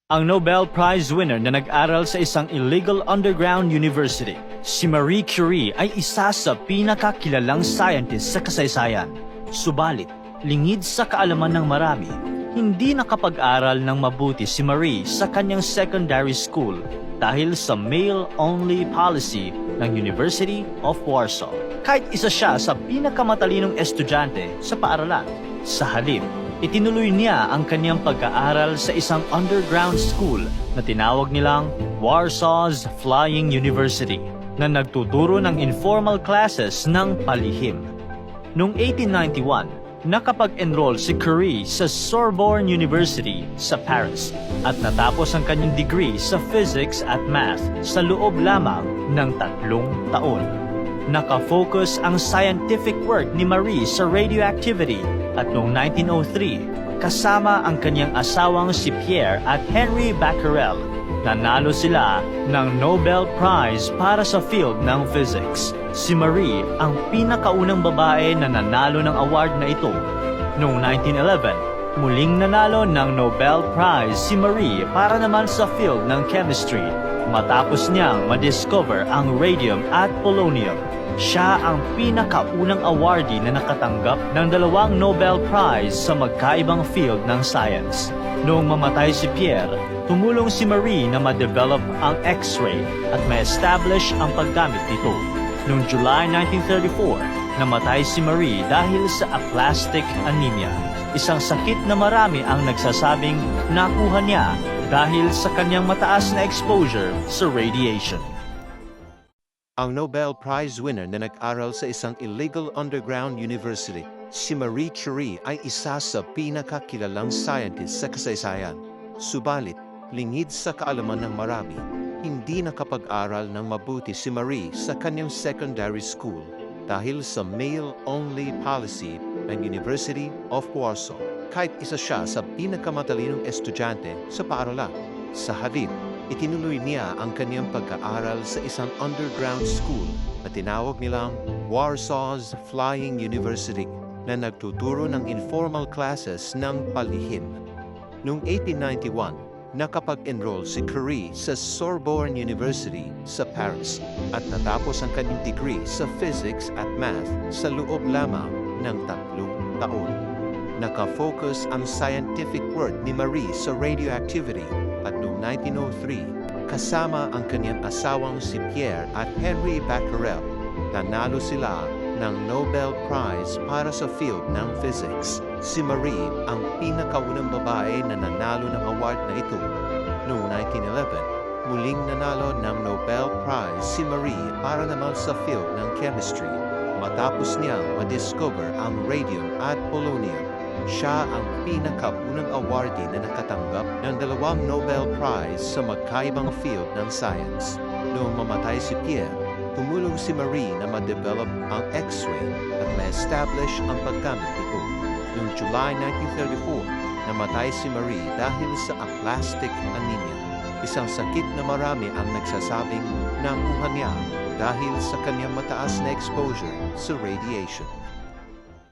Ang Nobel Prize winner na nag-aral sa isang illegal underground university, si Marie Curie ay isa sa pinakakilalang scientist sa kasaysayan. Subalit, lingid sa kaalaman ng marami, hindi nakapag-aral ng mabuti si Marie sa kanyang secondary school dahil sa male-only policy ng University of Warsaw. Kahit isa siya sa pinakamatalinong estudyante sa paaralan, sa halip, itinuloy niya ang kanyang pag-aaral sa isang underground school na tinawag nilang Warsaw's Flying University na nagtuturo ng informal classes ng palihim. Noong 1891, nakapag-enroll si Curie sa Sorbonne University sa Paris at natapos ang kanyang degree sa physics at math sa loob lamang ng 3 taon. Nakafocus ang scientific work ni Marie sa radioactivity at noong 1903, kasama ang kanyang asawang si Pierre at Henry Becquerel, nanalo sila ng Nobel Prize para sa field ng physics. Si Marie ang pinakaunang babae na nanalo ng award na ito. Noong 1911, muling nanalo ng Nobel Prize si Marie para naman sa field ng chemistry matapos niyang madiscover ang radium at polonium. Siya ang pinakaunang awardee na nakatanggap ng 2 Nobel Prize sa magkaibang field ng science. Noong mamatay si Pierre, tumulong si Marie na ma-develop ang X-ray at ma-establish ang paggamit nito. Noong July 1934, namatay si Marie dahil sa aplastic anemia, isang sakit na marami ang nagsasabing nakuha niya dahil sa kanyang mataas na exposure sa radiation. Ang Nobel Prize winner na nag-aral sa isang illegal underground university, si Marie Curie ay isa sa pinakakilalang scientist sa kasaysayan. Subalit, lingid sa kaalaman ng marami, hindi nakapag-aral ng mabuti si Marie sa kanyang secondary school dahil sa male-only policy ng University of Warsaw. Kahit isa siya sa pinakamatalinong estudyante sa paaralan, sa halip, itinuloy niya ang kanyang pag-aaral sa isang underground school na tinawag nilang Warsaw's Flying University na nagtuturo ng informal classes ng palihim. Noong 1891, nakapag-enroll si Curie sa Sorbonne University sa Paris at natapos ang kanyang degree sa physics at math sa loob lamang ng 3 taon. Nakafocus ang scientific work ni Marie sa radioactivity at noong 1903, kasama ang kanyang asawang si Pierre at Henry Becquerel, nanalo sila ng Nobel Prize para sa field ng physics. Si Marie ang pinakaunang babae na nanalo ng award na ito. Noong 1911, muling nanalo ng Nobel Prize si Marie para naman sa field ng chemistry matapos niyang ma-discover ang radium at polonium. Siya ang pinakaunang awardee na nakatanggap ng 2 Nobel Prize sa magkaibang field ng science. Noong mamatay si Pierre, tumulong si Marie na ma-develop ang X-ray at ma-establish ang paggamit nito. Noong July 1934, namatay si Marie dahil sa aplastic anemia, isang sakit na marami ang nagsasabing nakuha niya dahil sa kanyang mataas na exposure sa radiation.